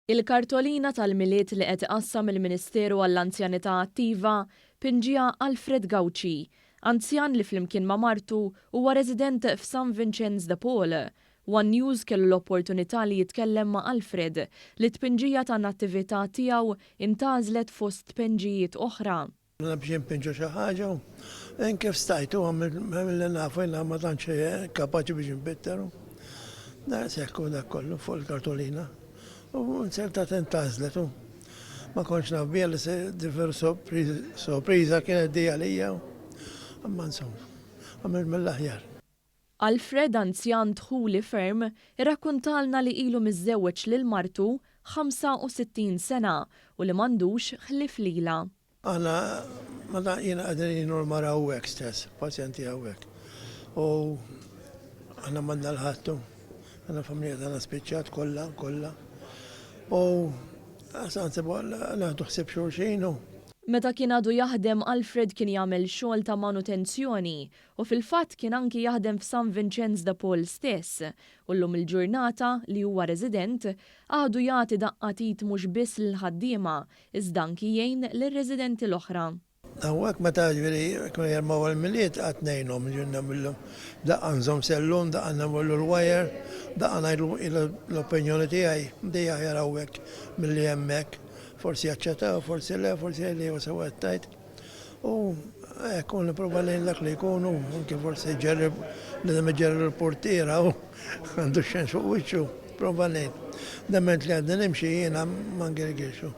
Il-kartolina tal-miliet li qed iqassam il-Ministeru għall-Anzjanità Attiva pinġiha Alfred Gauci, anzjan li flimkien ma' martu huwa resident f'San Vincenz de Paul. One News kellu l-opportunità li jitkellem ma' Alfred li t-pinġija tan-attività tiegħu intażlet fost tpenġijiet oħra. Biex impinġu xi ħaġa u kif stajtu mill-li nafu jina ma tantx kapaċi biex nbitteru. Dar sekku dak kollu fuq il-kartolina. U n-serta tentażlet u ma konx naf bija li se differ sorpriża kienet di għalija u għamma insomma, għamil mill-aħjar. Alfred anzjan dħuli ferm irrakkuntalna li ilu miżżewweġ lil martu 65 sena u li m'għandux ħlief lilha. Għana, ma jina għadin jinurmara għawek stess, pazjenti għawek. U għana manna l-ħattu, għana familja għana spiċċat kolla. U għasan sebu għana tuħsib xurxin u. Meta kien għadu jaħdem Alfred kien jagħmel xogħol ta' manutenzjoni u fil-fatt kien anki jaħdem f'San Vincenz de Paul stess u llum il-ġurnata li huwa resident għadu jagħti daqqatit mhux biss lill-ħaddiema iżda anki jgħin lir-residenti l-oħra. Għawak meta ġveri kun jarmaw għal-miliet għatnejnom ġunna millum daqqan zom sellum, daqqan namullu l-wajer, daqqan għajlu l-opinjoni tijaj, dija jarawek mill-li jemmek. Forsi jaċċetaw, forsi le, forsi li wasa għattajt. U kun prova lejn dak li jkunu, anke forsi ġerrib, l-għadam ġerrib l-portira u għandu xens fuq wiċċu, prova lejn. Dament li għadda nimxie jena man gergirxu.